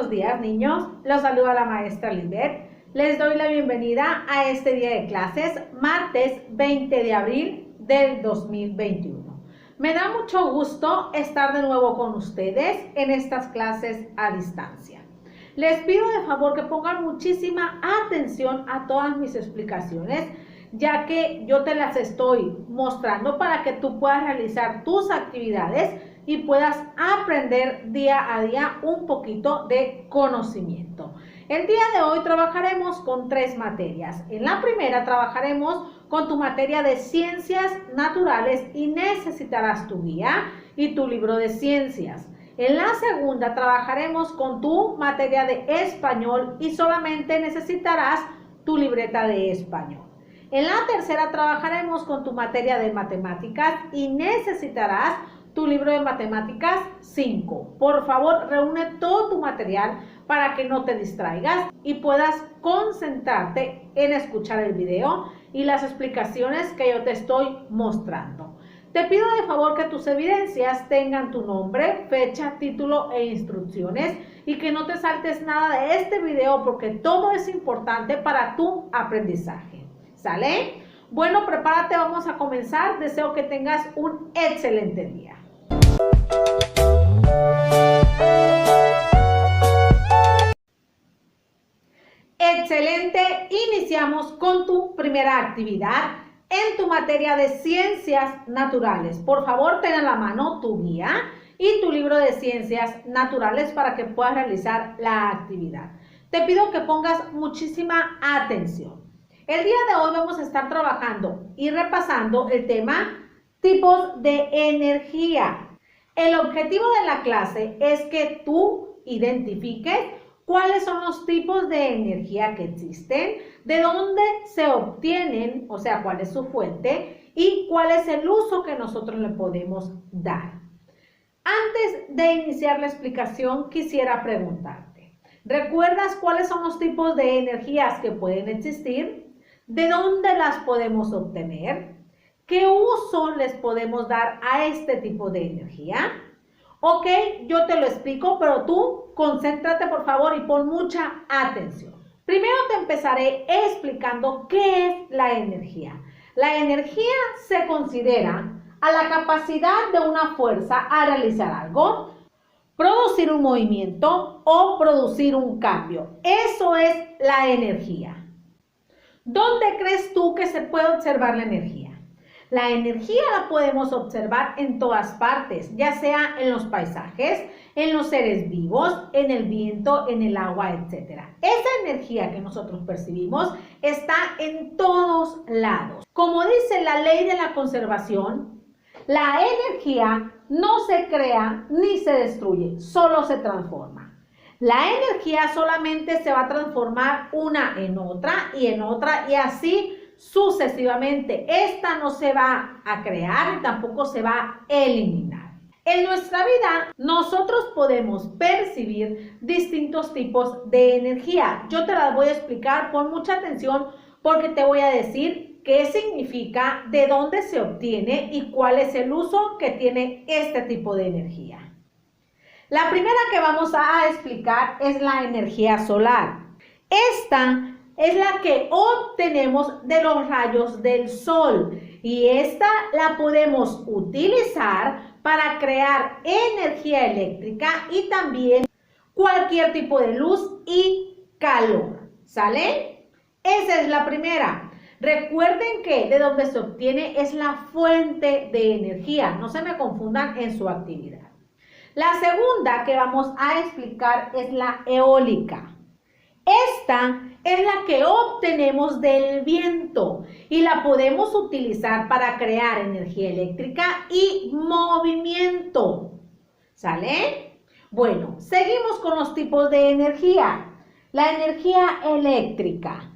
buenos días, niños. Los saluda la maestra Lisbeth. Les doy la bienvenida a este día de clases, martes 20 de abril del 2021. Me da mucho gusto estar de nuevo con ustedes en estas clases a distancia. Les pido de favor que pongan muchísima atención a todas mis explicaciones, ya que yo te las estoy mostrando para que tú puedas realizar tus actividades y puedas aprender día a día un poquito de conocimiento. El día de hoy trabajaremos con 3 materias. En la primera trabajaremos con tu materia de ciencias naturales y necesitarás tu guía y tu libro de ciencias. En la segunda trabajaremos con tu materia de español y solamente necesitarás tu libreta de español. En la tercera trabajaremos con tu materia de matemáticas y necesitarás tu libro de matemáticas 5. Por favor, reúne todo tu material para que no te distraigas y puedas concentrarte en escuchar el video y las explicaciones que yo te estoy mostrando. Te pido de favor que tus evidencias tengan tu nombre, fecha, título e instrucciones y que no te saltes nada de este video porque todo es importante para tu aprendizaje. ¿Sale? Bueno, prepárate, vamos a comenzar. Deseo que tengas un excelente día. Excelente, iniciamos con tu primera actividad en tu materia de ciencias naturales. Por favor, ten a la mano tu guía y tu libro de ciencias naturales para que puedas realizar la actividad. Te pido que pongas muchísima atención. El día de hoy vamos a estar trabajando y repasando el tema tipos de energía. El objetivo de la clase es que tú identifiques cuáles son los tipos de energía que existen, de dónde se obtienen, o sea, cuál es su fuente y cuál es el uso que nosotros le podemos dar. Antes de iniciar la explicación, quisiera preguntarte, ¿recuerdas cuáles son los tipos de energías que pueden existir? ¿De dónde las podemos obtener? ¿Qué uso les podemos dar a este tipo de energía? Ok, yo te lo explico, pero tú concéntrate por favor y pon mucha atención. Primero te empezaré explicando qué es la energía. La energía se considera a la capacidad de una fuerza a realizar algo, producir un movimiento o producir un cambio. Eso es la energía. ¿Dónde crees tú que se puede observar la energía? La energía la podemos observar en todas partes, ya sea en los paisajes, en los seres vivos, en el viento, en el agua, etc. Esa energía que nosotros percibimos está en todos lados. Como dice la ley de la conservación, la energía no se crea ni se destruye, solo se transforma. La energía solamente se va a transformar una en otra y así sucesivamente. Esta no se va a crear y tampoco se va a eliminar. En nuestra vida nosotros podemos percibir distintos tipos de energía. Yo te las voy a explicar, pon mucha atención porque te voy a decir qué significa, de dónde se obtiene y cuál es el uso que tiene este tipo de energía. La primera que vamos a explicar es la energía solar. Esta es la que obtenemos de los rayos del sol y esta la podemos utilizar para crear energía eléctrica y también cualquier tipo de luz y calor. ¿Sale? Esa es la primera. Recuerden que de donde se obtiene es la fuente de energía. No se me confundan en su actividad. La segunda que vamos a explicar es la eólica. Esta es la que obtenemos del viento y la podemos utilizar para crear energía eléctrica y movimiento. ¿Sale? Bueno, seguimos con los tipos de energía. La energía eléctrica.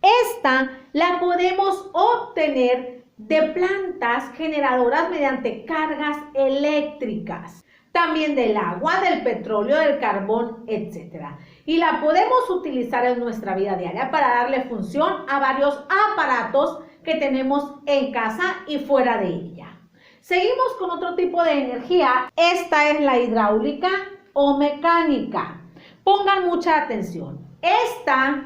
Esta la podemos obtener de plantas generadoras mediante cargas eléctricas. También del agua, del petróleo, del carbón, etc. Y la podemos utilizar en nuestra vida diaria para darle función a varios aparatos que tenemos en casa y fuera de ella. Seguimos con otro tipo de energía. Esta es la hidráulica o mecánica. Pongan mucha atención. Esta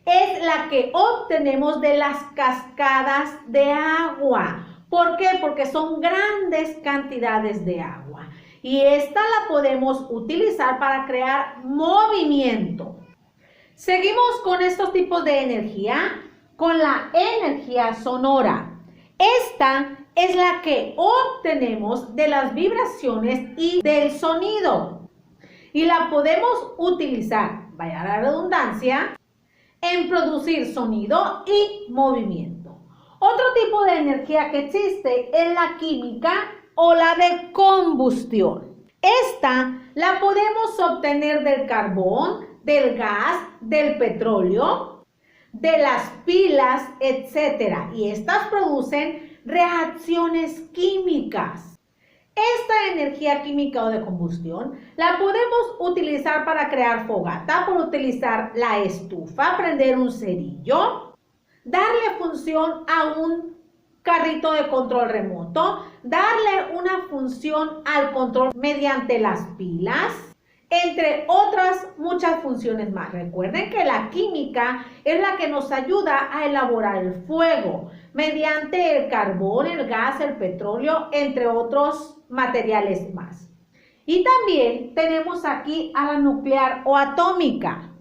es la que obtenemos de las cascadas de agua. ¿Por qué? Porque son grandes cantidades de agua. Y esta la podemos utilizar para crear movimiento. Seguimos con estos tipos de energía, con la energía sonora. Esta es la que obtenemos de las vibraciones y del sonido. Y la podemos utilizar, vaya la redundancia, en producir sonido y movimiento. Otro tipo de energía que existe es la química o la de combustión. Esta la podemos obtener del carbón, del gas, del petróleo, de las pilas, etc. Y estas producen reacciones químicas. Esta energía química o de combustión la podemos utilizar para crear fogata, por utilizar la estufa, prender un cerillo, darle función a un carrito de control remoto, darle una función al control mediante las pilas, entre otras muchas funciones más. Recuerden que la química es la que nos ayuda a elaborar el fuego mediante el carbón, el gas, el petróleo, entre otros materiales más. Y también tenemos aquí a la nuclear o atómica.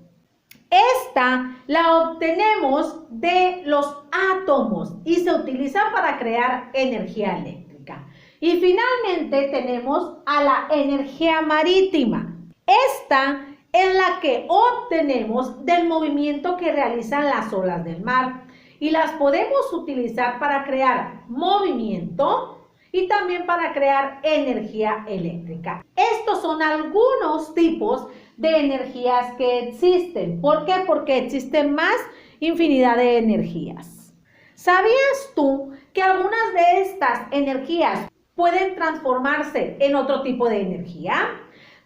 Esta la obtenemos de los átomos y se utiliza para crear energía eléctrica. Y finalmente tenemos a la energía marítima. Esta es la que obtenemos del movimiento que realizan las olas del mar y las podemos utilizar para crear movimiento y también para crear energía eléctrica. Estos son algunos tipos de energías que existen. ¿Por qué? Porque existen más infinidad de energías. ¿Sabías tú que algunas de estas energías pueden transformarse en otro tipo de energía?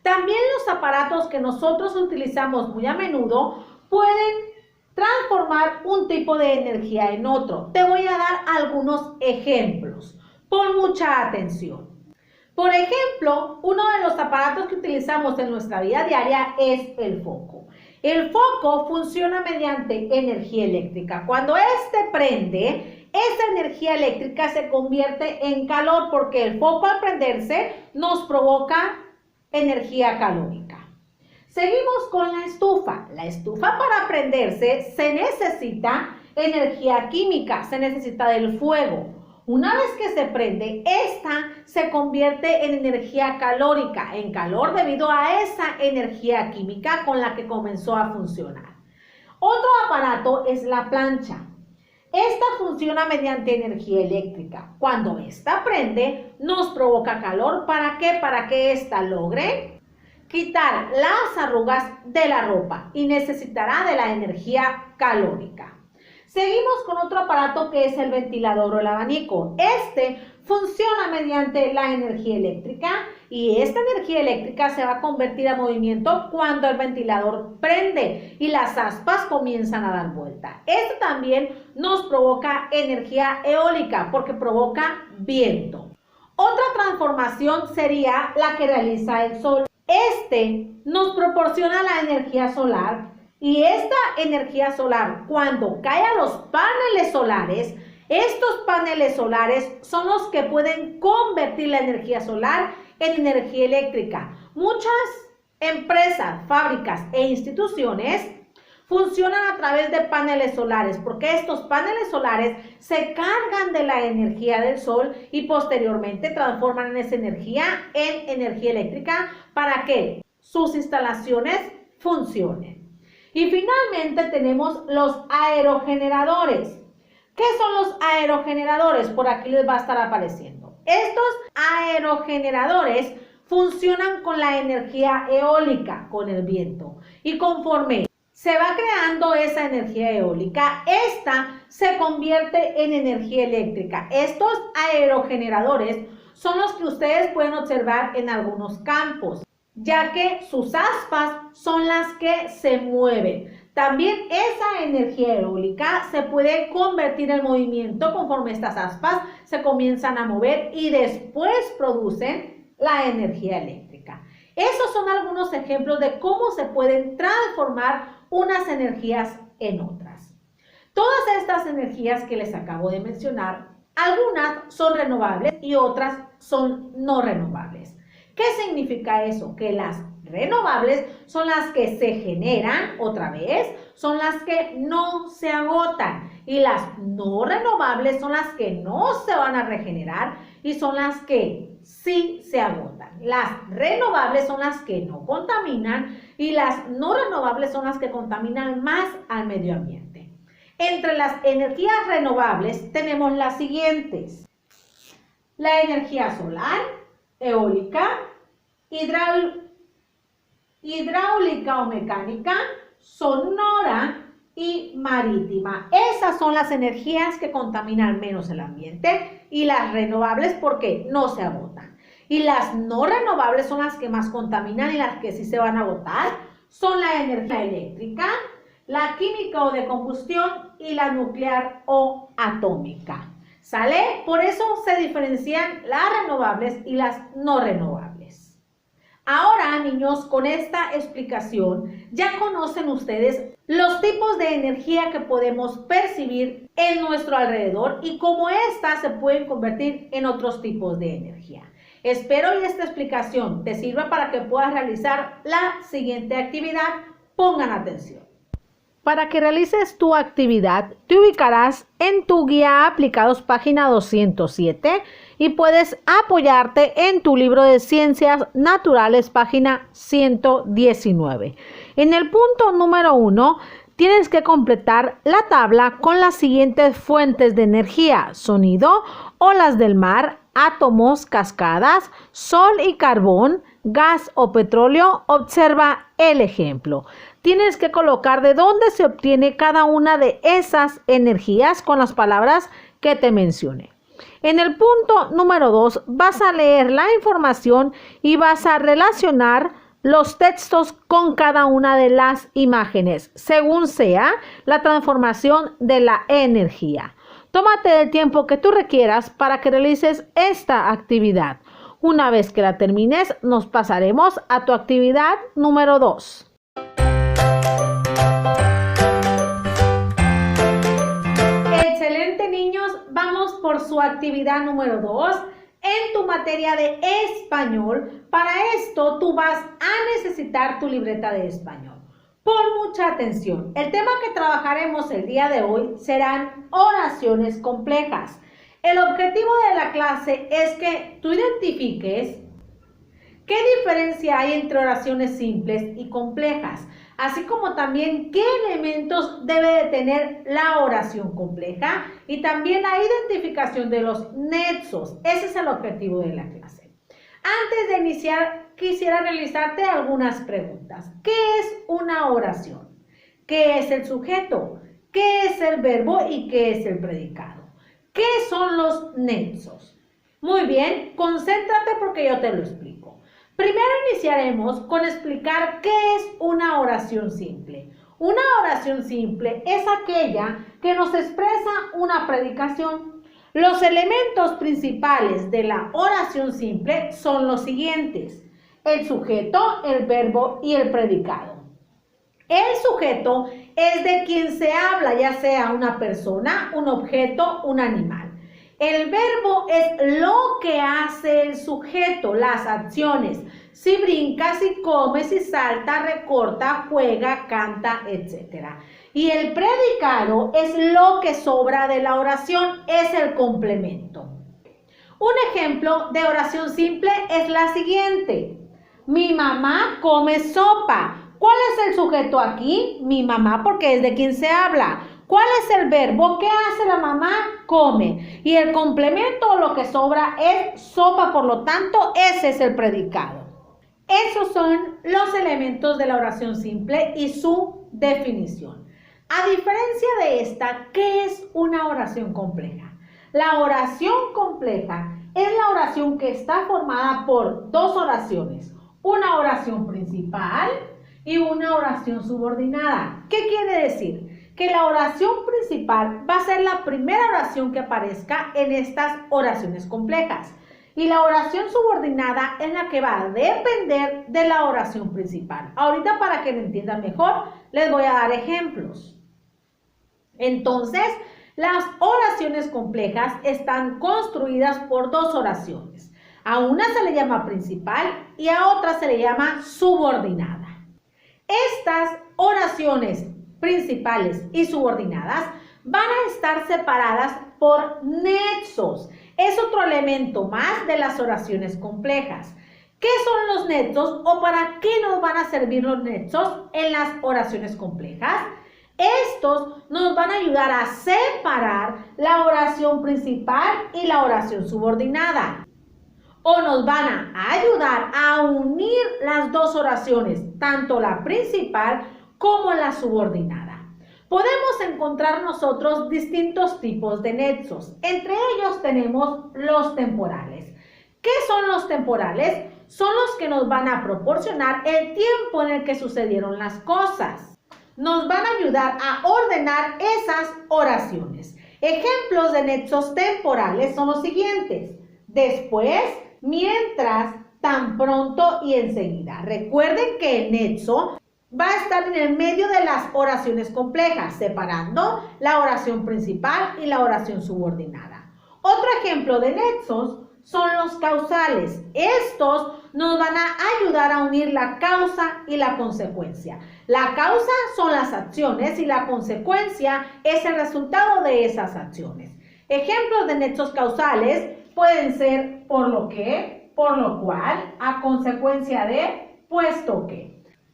También los aparatos que nosotros utilizamos muy a menudo pueden transformar un tipo de energía en otro. Te voy a dar algunos ejemplos. Pon mucha atención. Por ejemplo, uno de los aparatos que utilizamos en nuestra vida diaria es el foco. El foco funciona mediante energía eléctrica. Cuando este prende, esa energía eléctrica se convierte en calor porque el foco al prenderse nos provoca energía calórica. Seguimos con la estufa. La estufa para prenderse se necesita energía química, se necesita del fuego. Una vez que se prende, esta se convierte en energía calórica, en calor debido a esa energía química con la que comenzó a funcionar. Otro aparato es la plancha. Esta funciona mediante energía eléctrica. Cuando esta prende, nos provoca calor. ¿Para qué? Para que esta logre quitar las arrugas de la ropa y necesitará de la energía calórica. Seguimos con otro aparato que es el ventilador o el abanico. Este funciona mediante la energía eléctrica y esta energía eléctrica se va a convertir a movimiento cuando el ventilador prende y las aspas comienzan a dar vuelta. Esto también nos provoca energía eólica porque provoca viento. Otra transformación sería la que realiza el sol. Este nos proporciona la energía solar. Y esta energía solar, cuando cae a los paneles solares, estos paneles solares son los que pueden convertir la energía solar en energía eléctrica. Muchas empresas, fábricas e instituciones funcionan a través de paneles solares porque estos paneles solares se cargan de la energía del sol y posteriormente transforman esa energía en energía eléctrica para que sus instalaciones funcionen. Y finalmente tenemos los aerogeneradores. ¿Qué son los aerogeneradores? Por aquí les va a estar apareciendo. Estos aerogeneradores funcionan con la energía eólica, con el viento. Y conforme se va creando esa energía eólica, esta se convierte en energía eléctrica. Estos aerogeneradores son los que ustedes pueden observar en algunos campos, ya que sus aspas son las que se mueven. También esa energía eólica se puede convertir en movimiento conforme estas aspas se comienzan a mover y después producen la energía eléctrica. Esos son algunos ejemplos de cómo se pueden transformar unas energías en otras. Todas estas energías que les acabo de mencionar, algunas son renovables y otras son no renovables. ¿Qué significa eso? Que las renovables son las que se generan otra vez, son las que no se agotan, y las no renovables son las que no se van a regenerar y son las que sí se agotan. Las renovables son las que no contaminan y las no renovables son las que contaminan más al medio ambiente. Entre las energías renovables tenemos las siguientes: la energía solar, eólica, hidráulica o mecánica, sonora y marítima. Esas son las energías que contaminan menos el ambiente, y las renovables porque no se agotan. Y las no renovables son las que más contaminan, y las que sí se van a agotar son la energía eléctrica, la química o de combustión y la nuclear o atómica. ¿Sale? Por eso se diferencian las renovables y las no renovables. Ahora, niños, con esta explicación ya conocen ustedes los tipos de energía que podemos percibir en nuestro alrededor y cómo éstas se pueden convertir en otros tipos de energía. Espero que esta explicación te sirva para que puedas realizar la siguiente actividad. Pongan atención. Para que realices tu actividad, te ubicarás en tu guía Aplicados, página 207, y puedes apoyarte en tu libro de Ciencias Naturales, página 119. En el punto número 1, tienes que completar la tabla con las siguientes fuentes de energía: sonido, olas del mar, átomos, cascadas, sol y carbón, gas o petróleo. Observa el ejemplo. Tienes que colocar de dónde se obtiene cada una de esas energías con las palabras que te mencioné. En el punto número 2 vas a leer la información y vas a relacionar los textos con cada una de las imágenes, según sea la transformación de la energía. Tómate el tiempo que tú requieras para que realices esta actividad. Una vez que la termines, nos pasaremos a tu actividad número 2. Excelente, niños. Vamos por su actividad número 2 en tu materia de español. Para esto tú vas a necesitar tu libreta de español. Pon mucha atención. El tema que trabajaremos el día de hoy serán oraciones complejas. El objetivo de la clase es que tú identifiques qué diferencia hay entre oraciones simples y complejas, así como también qué elementos debe de tener la oración compleja y también la identificación de los nexos. Ese es el objetivo de la clase. Antes de iniciar, quisiera realizarte algunas preguntas. ¿Qué es una oración? ¿Qué es el sujeto? ¿Qué es el verbo y qué es el predicado? ¿Qué son los nexos? Muy bien, concéntrate porque yo te lo explico. Primero iniciaremos con explicar qué es una oración simple. Una oración simple es aquella que nos expresa una predicación. Los elementos principales de la oración simple son los siguientes: el sujeto, el verbo y el predicado. El sujeto es de quien se habla, ya sea una persona, un objeto, un animal. El verbo es lo que hace el sujeto, las acciones. Si brinca, si come, si salta, recorta, juega, canta, etc. Y el predicado es lo que sobra de la oración, es el complemento. Un ejemplo de oración simple es la siguiente: mi mamá come sopa. ¿Cuál es el sujeto aquí? Mi mamá, porque es de quien se habla. ¿Cuál es el verbo? ¿Qué hace la mamá? Come. Y el complemento, lo que sobra, es sopa, por lo tanto, ese es el predicado. Esos son los elementos de la oración simple y su definición. A diferencia de esta, ¿qué es una oración compleja? La oración compleja es la oración que está formada por dos oraciones: una oración principal y una oración subordinada. ¿Qué quiere decir? Que la oración principal va a ser la primera oración que aparezca en estas oraciones complejas. Y la oración subordinada es la que va a depender de la oración principal. Ahorita, para que lo entiendan mejor, les voy a dar ejemplos. Entonces, las oraciones complejas están construidas por dos oraciones. A una se le llama principal y a otra se le llama subordinada. Estas oraciones principales y subordinadas van a estar separadas por nexos. Es otro elemento más de las oraciones complejas. ¿Qué son los nexos o para qué nos van a servir los nexos en las oraciones complejas? Estos nos van a ayudar a separar la oración principal y la oración subordinada. O nos van a ayudar a unir las dos oraciones, tanto la principal como la subordinada. Podemos encontrar nosotros distintos tipos de nexos. Entre ellos tenemos los temporales. ¿Qué son los temporales? Son los que nos van a proporcionar el tiempo en el que sucedieron las cosas. Nos van a ayudar a ordenar esas oraciones. Ejemplos de nexos temporales son los siguientes: después, mientras, tan pronto y enseguida. Recuerden que el nexo va a estar en el medio de las oraciones complejas, separando la oración principal y la oración subordinada. Otro ejemplo de nexos son los causales. Estos nos van a ayudar a unir la causa y la consecuencia. La causa son las acciones y la consecuencia es el resultado de esas acciones. Ejemplos de nexos causales pueden ser por lo que, por lo cual, a consecuencia de, puesto que.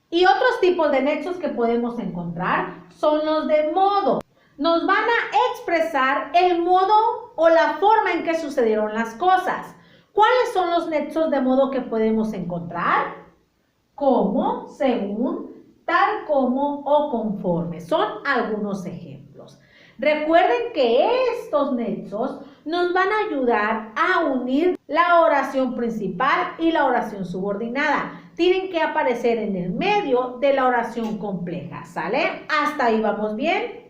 Y otros tipos de nexos que podemos encontrar son los de modo. Nos van a expresar el modo o la forma en que sucedieron las cosas. ¿Cuáles son los nexos de modo que podemos encontrar? Como, según, tal como o conforme. Son algunos ejemplos. Recuerden que estos nexos nos van a ayudar a unir la oración principal y la oración subordinada. Tienen que aparecer en el medio de la oración compleja, ¿sale? ¿Hasta ahí vamos bien?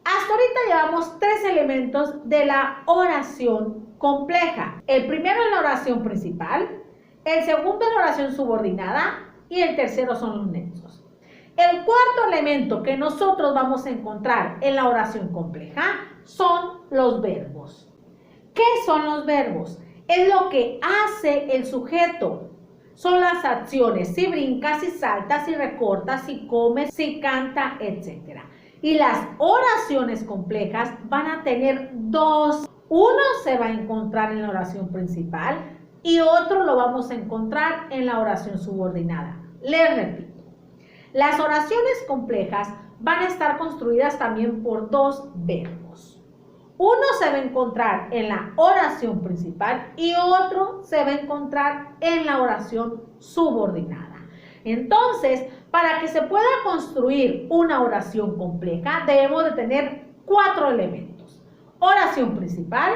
Hasta ahorita llevamos tres elementos de la oración compleja. El primero es la oración principal, el segundo es la oración subordinada y el tercero son los nexos. El cuarto elemento que nosotros vamos a encontrar en la oración compleja son los verbos. ¿Qué son los verbos? Es lo que hace el sujeto. Son las acciones, si brinca, si salta, si recorta, si come, si canta, etc. Y las oraciones complejas van a tener dos. Uno se va a encontrar en la oración principal y otro lo vamos a encontrar en la oración subordinada. Les repito, las oraciones complejas van a estar construidas también por dos verbos. Uno se va a encontrar en la oración principal y otro se va a encontrar en la oración subordinada. Entonces, para que se pueda construir una oración compleja, debemos de tener cuatro elementos: oración principal,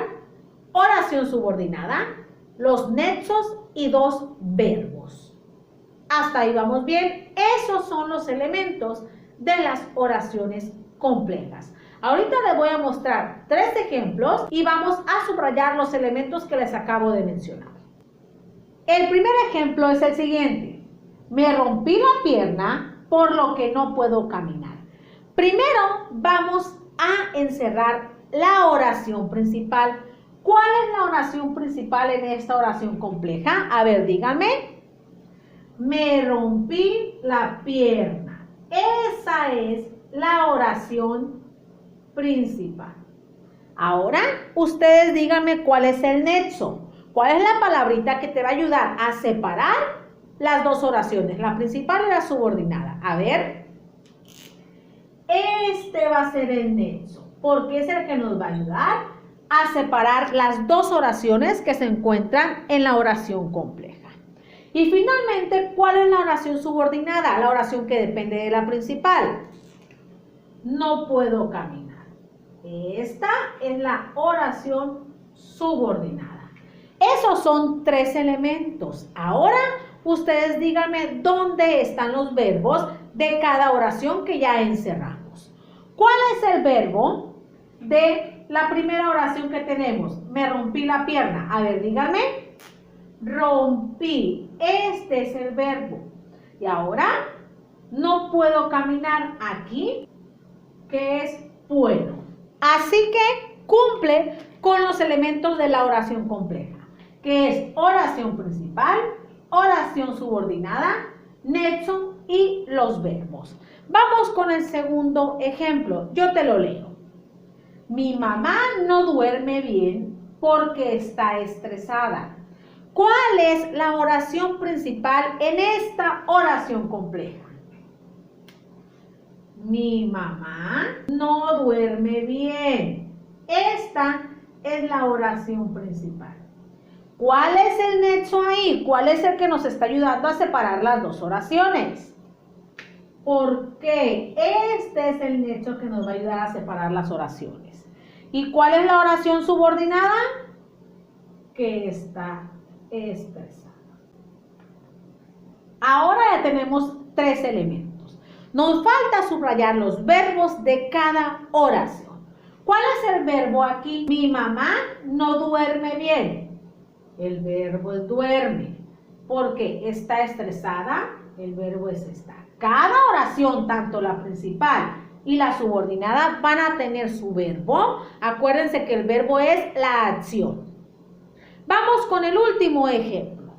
oración subordinada, los nexos y dos verbos. Hasta ahí vamos bien. Esos son los elementos de las oraciones complejas. Ahorita les voy a mostrar tres ejemplos y vamos a subrayar los elementos que les acabo de mencionar. El primer ejemplo es el siguiente: me rompí la pierna por lo que no puedo caminar. Primero vamos a encerrar la oración principal. ¿Cuál es la oración principal en esta oración compleja? A ver, díganme. Me rompí la pierna. Esa es la oración principal. Ahora, ustedes díganme cuál es el nexo. ¿Cuál es la palabrita que te va a ayudar a separar las dos oraciones, la principal y la subordinada? A ver. Este va a ser el nexo, porque es el que nos va a ayudar a separar las dos oraciones que se encuentran en la oración compleja. Y finalmente, ¿cuál es la oración subordinada? La oración que depende de la principal. No puedo caminar. Esta es la oración subordinada. Esos son tres elementos. Ahora, ustedes díganme dónde están los verbos de cada oración que ya encerramos. ¿Cuál es el verbo de la primera oración que tenemos. Me rompí la pierna. A ver, díganme. Rompí. Este es el verbo. Y ahora no puedo caminar aquí, que es puedo. Así que cumple con los elementos de la oración compleja, que es oración principal, oración subordinada, nexo y los verbos. Vamos con el segundo ejemplo. Yo te lo leo. Mi mamá no duerme bien porque está estresada. ¿Cuál es la oración principal en esta oración compleja? Mi mamá no duerme bien. Esta es la oración principal. ¿Cuál es el nexo ahí? ¿Cuál es el que nos está ayudando a separar las dos oraciones? Porque este es el nexo que nos va a ayudar a separar las oraciones. ¿Y cuál es la oración subordinada? Que está estresada. Ahora ya tenemos tres elementos. Nos falta subrayar los verbos de cada oración. ¿Cuál es el verbo aquí? Mi mamá no duerme bien. El verbo es duerme. Porque está estresada, el verbo es estar. Cada oración, tanto la principal y la subordinada, van a tener su verbo. Acuérdense que el verbo es la acción. Vamos con el último ejemplo.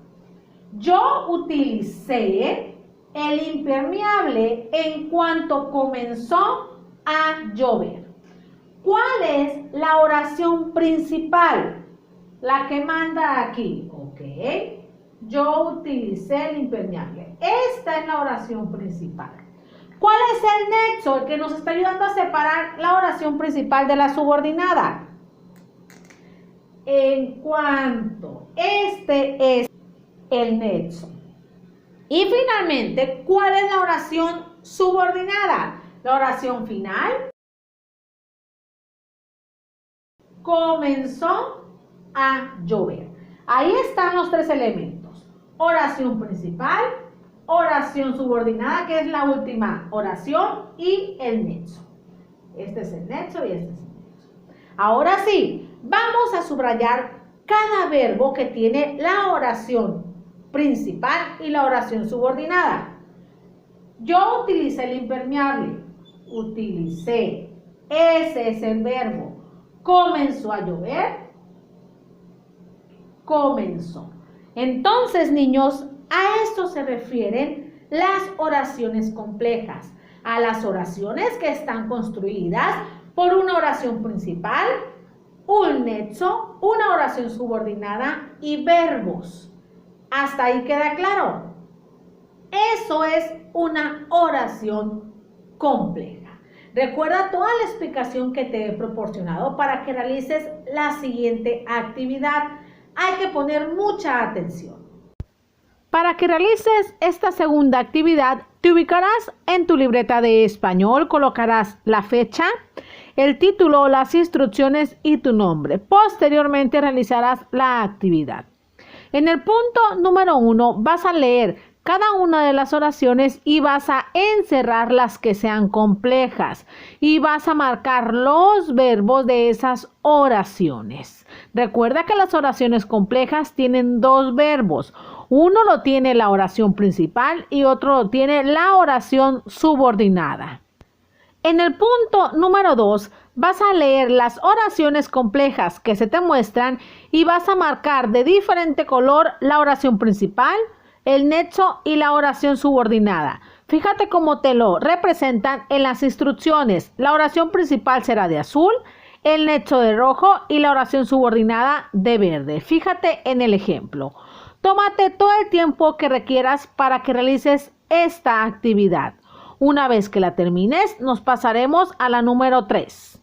Yo utilicé el impermeable en cuanto comenzó a llover. ¿Cuál es la oración principal? La que manda aquí. Ok. Yo utilicé el impermeable. Esta es la oración principal. ¿Cuál es el nexo? El que nos está ayudando a separar la oración principal de la subordinada. En cuanto. Este es el nexo. Y finalmente, ¿cuál es la oración subordinada? La oración final. Comenzó a llover. Ahí están los tres elementos. Oración principal, oración subordinada, que es la última oración, y el nexo. Este es el nexo y este es el nexo. Ahora sí, vamos a subrayar cada verbo que tiene la oración principal y la oración subordinada. Yo utilicé el impermeable. Utilicé. Ese es el verbo. Comenzó a llover. Comenzó. Entonces, niños, a esto se refieren las oraciones complejas, a las oraciones que están construidas por una oración principal, un nexo, una oración subordinada y verbos. ¿Hasta ahí queda claro? Eso es una oración compleja. Recuerda toda la explicación que te he proporcionado para que realices la siguiente actividad. Hay que poner mucha atención. Para que realices esta segunda actividad, te ubicarás en tu libreta de español, colocarás la fecha, el título, las instrucciones y tu nombre. Posteriormente realizarás la actividad. En el punto número 1 vas a leer cada una de las oraciones y vas a encerrar las que sean complejas y vas a marcar los verbos de esas oraciones. Recuerda que las oraciones complejas tienen dos verbos. Uno lo tiene la oración principal y otro lo tiene la oración subordinada. En el punto número 2 vas a leer las oraciones complejas que se te muestran y vas a marcar de diferente color la oración principal, el nexo y la oración subordinada. Fíjate cómo te lo representan en las instrucciones. La oración principal será de azul, el nexo de rojo y la oración subordinada de verde. Fíjate en el ejemplo. Tómate todo el tiempo que requieras para que realices esta actividad. Una vez que la termines, nos pasaremos a la número 3.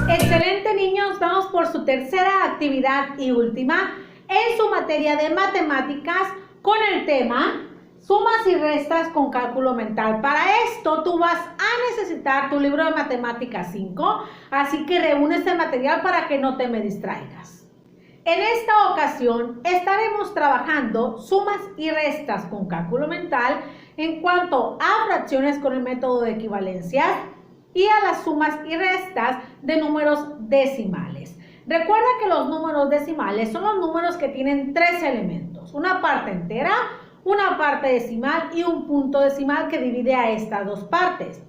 Excelente, niños, vamos por su tercera actividad y última en su materia de matemáticas con el tema sumas y restas con cálculo mental. Para esto tú vas a necesitar tu libro de matemáticas 5, así que reúne este material para que no te me distraigas. En esta ocasión estaremos trabajando sumas y restas con cálculo mental en cuanto a fracciones con el método de equivalencias y a las sumas y restas de números decimales. Recuerda que los números decimales son los números que tienen tres elementos, una parte entera, una parte decimal y un punto decimal que divide a estas dos partes.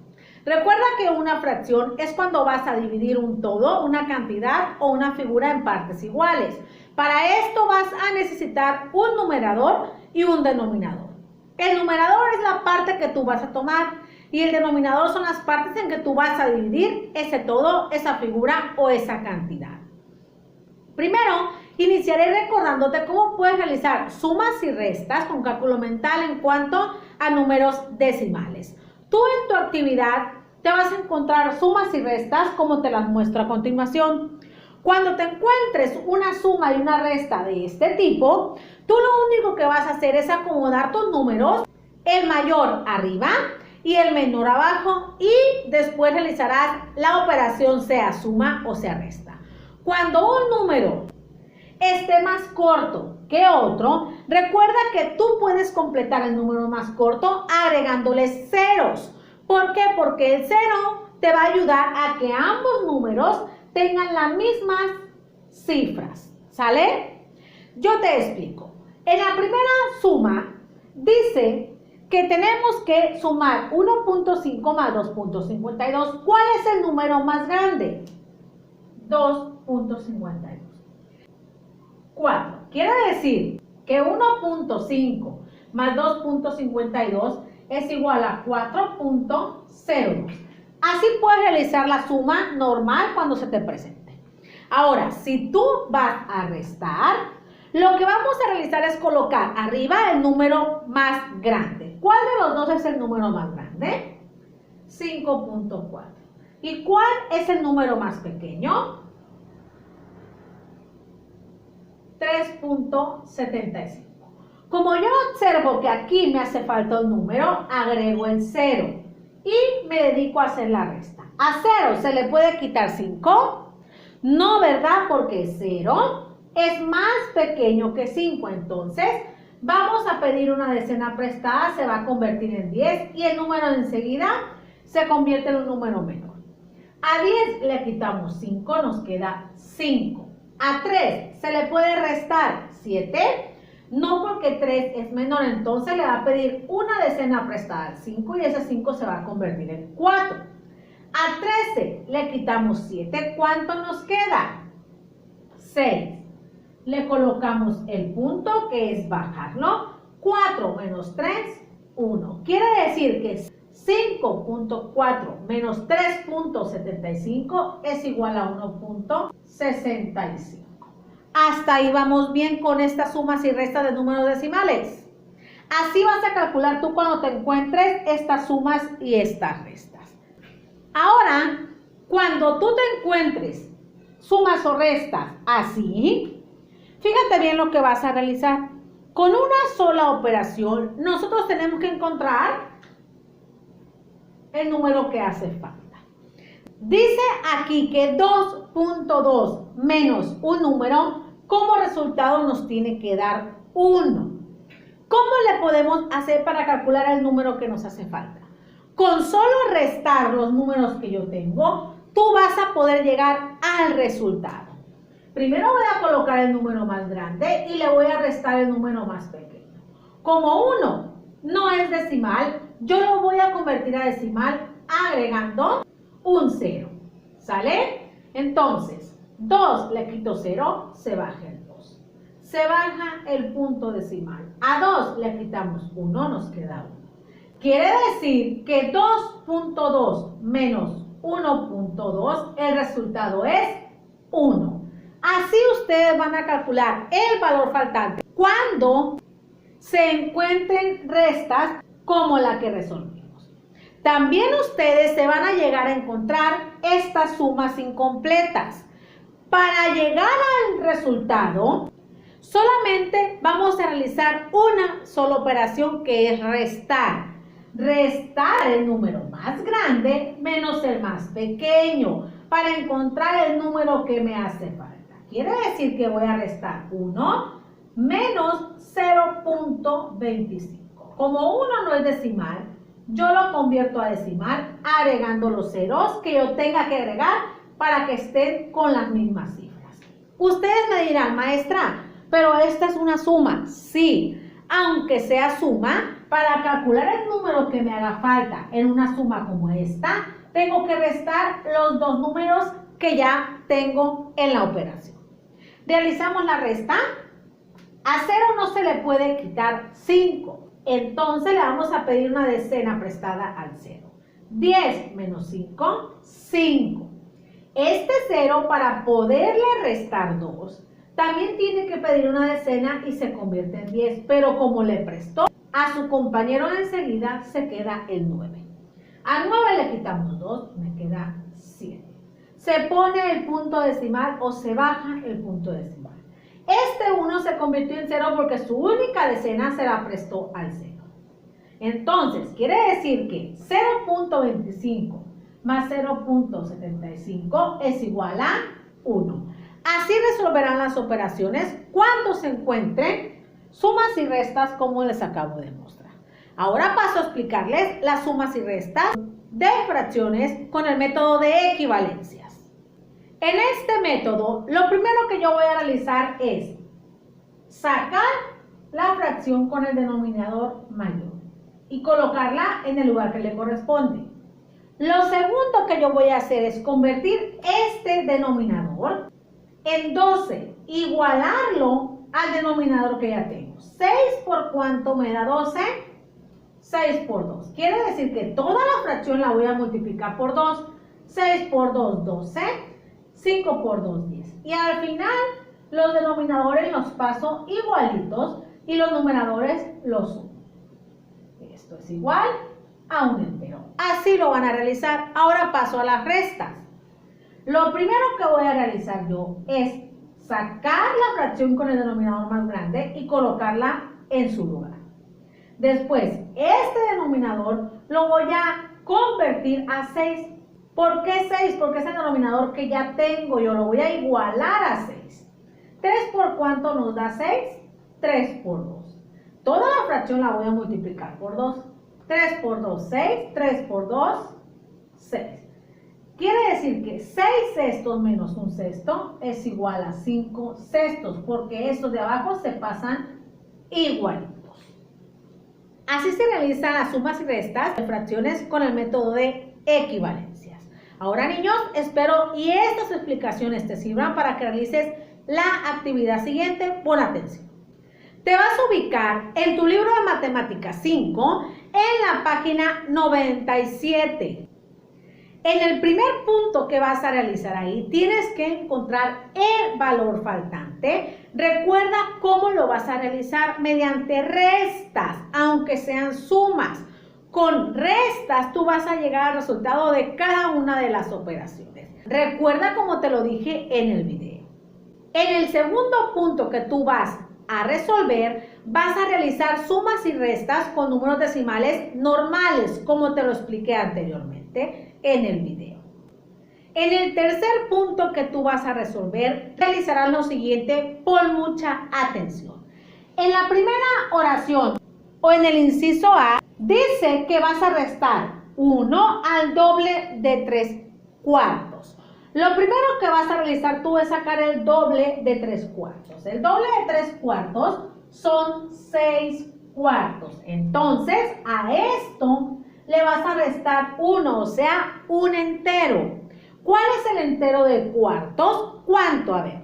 Recuerda que una fracción es cuando vas a dividir un todo, una cantidad o una figura en partes iguales. Para esto vas a necesitar un numerador y un denominador. El numerador es la parte que tú vas a tomar y el denominador son las partes en que tú vas a dividir ese todo, esa figura o esa cantidad. Primero, iniciaré recordándote cómo puedes realizar sumas y restas con cálculo mental en cuanto a números decimales. Tú en tu actividad te vas a encontrar sumas y restas como te las muestro a continuación. Cuando te encuentres una suma y una resta de este tipo, tú lo único que vas a hacer es acomodar tus números, el mayor arriba y el menor abajo, y después realizarás la operación sea suma o sea resta. Cuando un número esté más corto que otro, recuerda que tú puedes completar el número más corto agregándole ceros. ¿Por qué? Porque el cero te va a ayudar a que ambos números tengan las mismas cifras. ¿Sale? Yo te explico. En la primera suma dice que tenemos que sumar 1.5 más 2.52. ¿Cuál es el número más grande? 2.52. 4. Quiere decir que 1.5 más 2.52 es igual a 4.02. Así puedes realizar la suma normal cuando se te presente. Ahora, si tú vas a restar, lo que vamos a realizar es colocar arriba el número más grande. ¿Cuál de los dos es el número más grande? 5.4. ¿Y cuál es el número más pequeño? 3.75. Como yo observo que aquí me hace falta un número, agrego el 0 y me dedico a hacer la resta. ¿A 0 se le puede quitar 5? No, ¿verdad? Porque 0 es más pequeño que 5. Entonces, vamos a pedir una decena prestada, se va a convertir en 10 y el número de enseguida se convierte en un número menor. A 10 le quitamos 5, nos queda 5. A 3 se le puede restar 7. No, porque 3 es menor, entonces le va a pedir una decena prestada al 5 y ese 5 se va a convertir en 4. A 13 le quitamos 7, ¿cuánto nos queda? 6. Le colocamos el punto que es bajarlo. 4 menos 3, 1. Quiere decir que 5.4 menos 3.75 es igual a 1.65. Hasta ahí vamos bien con estas sumas y restas de números decimales. Así vas a calcular tú cuando te encuentres estas sumas y estas restas. Ahora, cuando tú te encuentres sumas o restas así, fíjate bien lo que vas a realizar. Con una sola operación, nosotros tenemos que encontrar el número que hace falta. Dice aquí que 2.2 menos un número, como resultado nos tiene que dar 1. ¿Cómo le podemos hacer para calcular el número que nos hace falta? Con solo restar los números que yo tengo, tú vas a poder llegar al resultado. Primero voy a colocar el número más grande y le voy a restar el número más pequeño. Como 1 no es decimal, yo lo voy a convertir a decimal agregando un 0. ¿Sale? Entonces, 2 le quito 0, se baja el 2. Se baja el punto decimal. A 2 le quitamos 1, nos queda 1. Quiere decir que 2.2 menos 1.2, el resultado es 1. Así ustedes van a calcular el valor faltante cuando se encuentren restas como la que resolvimos. También ustedes se van a llegar a encontrar estas sumas incompletas. Para llegar al resultado, solamente vamos a realizar una sola operación que es restar. Restar el número más grande menos el más pequeño para encontrar el número que me hace falta. Quiere decir que voy a restar 1 menos 0.25. Como 1 no es decimal, yo lo convierto a decimal agregando los ceros que yo tenga que agregar para que estén con las mismas cifras. Ustedes me dirán, maestra, pero esta es una suma. Sí, aunque sea suma, para calcular el número que me haga falta en una suma como esta, tengo que restar los dos números que ya tengo en la operación. Realizamos la resta. A 0 no se le puede quitar 5. Entonces le vamos a pedir una decena prestada al 0. 10 menos 5, 5. Este 0, para poderle restar 2, también tiene que pedir una decena y se convierte en 10. Pero como le prestó a su compañero enseguida, se queda el 9. A 9 le quitamos 2, me queda 7. Se pone el punto decimal o se baja el punto decimal. Este 1 se convirtió en 0 porque su única decena se la prestó al 0. Entonces, quiere decir que 0.25 más 0.75 es igual a 1. Así resolverán las operaciones cuando se encuentren sumas y restas como les acabo de mostrar. Ahora paso a explicarles las sumas y restas de fracciones con el método de equivalencias. En este método, lo primero que yo voy a realizar es sacar la fracción con el denominador mayor y colocarla en el lugar que le corresponde. Lo segundo que yo voy a hacer es convertir este denominador en 12, igualarlo al denominador que ya tengo. 6 por cuánto me da 12, 6 por 2. Quiere decir que toda la fracción la voy a multiplicar por 2. 6 por 2, 12. 5 por 2, 10. Y al final los denominadores los paso igualitos y los numeradores los sumo. Esto es igual a un entero. Así lo van a realizar. Ahora paso a las restas. Lo primero que voy a realizar yo es sacar la fracción con el denominador más grande y colocarla en su lugar. Después, este denominador lo voy a convertir a 6. ¿Por qué 6? Porque es el denominador que ya tengo. Yo lo voy a igualar a 6. 3 por cuánto nos da 6? 3 por 2. Toda la fracción la voy a multiplicar por 2. 3 por 2, 6. 3 por 2, 6. Quiere decir que 6 sextos menos 1 sexto es igual a 5 sextos, porque estos de abajo se pasan igualitos. Así se realizan las sumas y restas de fracciones con el método de equivalencias. Ahora, niños, espero y estas explicaciones te sirvan para que realices la actividad siguiente. Pon atención. Te vas a ubicar en tu libro de Matemáticas 5 en la página 97. En el primer punto que vas a realizar ahí, tienes que encontrar el valor faltante. Recuerda cómo lo vas a realizar mediante restas, aunque sean sumas. Con restas tú vas a llegar al resultado de cada una de las operaciones. Recuerda como te lo dije en el video. En el segundo punto que tú vas a resolver, vas a realizar sumas y restas con números decimales normales, como te lo expliqué anteriormente en el video. En el tercer punto que tú vas a resolver, realizarás lo siguiente. Pon mucha atención. En la primera oración o en el inciso A, dice que vas a restar 1 al doble de 3 cuartos. Lo primero que vas a realizar tú es sacar el doble de 3 cuartos. El doble de 3 cuartos son 6 cuartos. Entonces, a esto le vas a restar 1, o sea, un entero. ¿Cuál es el entero de cuartos? ¿Cuánto? A ver.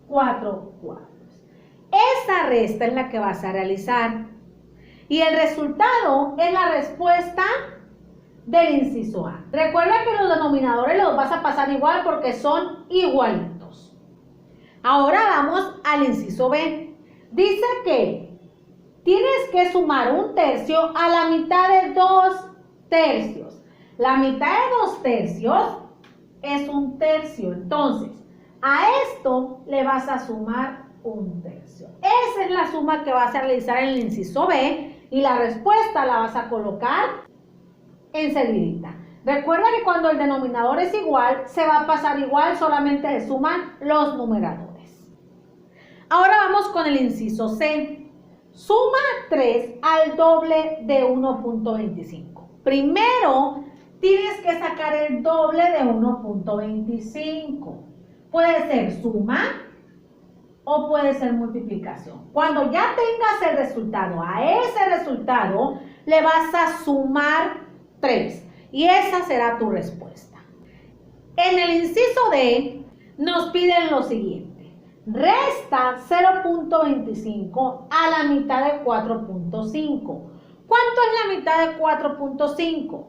4 cuartos. Esa resta es la que vas a realizar. Y el resultado es la respuesta del inciso A. Recuerda que los denominadores los vas a pasar igual porque son igualitos. Ahora vamos al inciso B. Dice que tienes que sumar 1/3 a la mitad de 2/3. La mitad de 2/3 es 1/3. Entonces, a esto le vas a sumar 1/3. Esa es la suma que vas a realizar en el inciso B y la respuesta la vas a colocar enseguidita. Recuerda que cuando el denominador es igual, se va a pasar igual, solamente se suman los numeradores. Ahora vamos con el inciso C. Suma 3 al doble de 1.25. Primero, tienes que sacar el doble de 1.25. Puede ser suma o puede ser multiplicación. Cuando ya tengas el resultado, a ese resultado le vas a sumar 3 y esa será tu respuesta. En el inciso D nos piden lo siguiente: resta 0.25 a la mitad de 4.5. ¿Cuánto es la mitad de 4.5?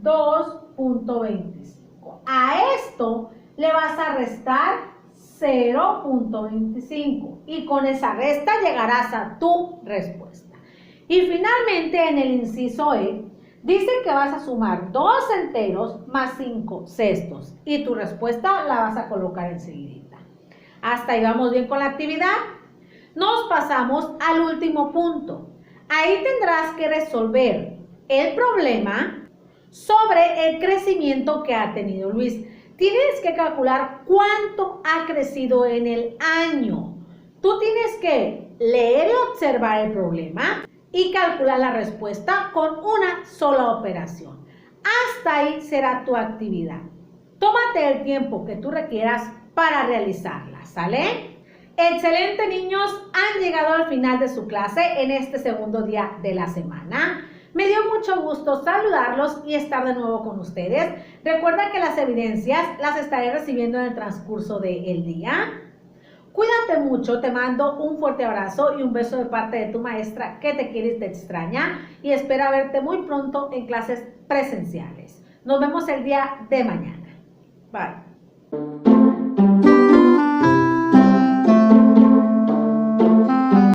2.25. A esto le vas a restar 0.25 y con esa resta llegarás a tu respuesta. Y finalmente en el inciso E dice que vas a sumar 2 enteros más 5 sextos y tu respuesta la vas a colocar enseguida. Hasta ahí vamos bien con la actividad. Nos pasamos al último punto. Ahí tendrás que resolver el problema sobre el crecimiento que ha tenido Luis. Tienes que calcular cuánto ha crecido en el año. Tú tienes que leer y observar el problema y calcular la respuesta con una sola operación. Hasta ahí será tu actividad. Tómate el tiempo que tú requieras para realizarla, ¿sale? Excelente, niños, han llegado al final de su clase en este segundo día de la semana. Me dio mucho gusto saludarlos y estar de nuevo con ustedes. Recuerda que las evidencias las estaré recibiendo en el transcurso del día. Cuídate mucho, te mando un fuerte abrazo y un beso de parte de tu maestra que te quiere y te extraña y espera verte muy pronto en clases presenciales. Nos vemos el día de mañana. Bye.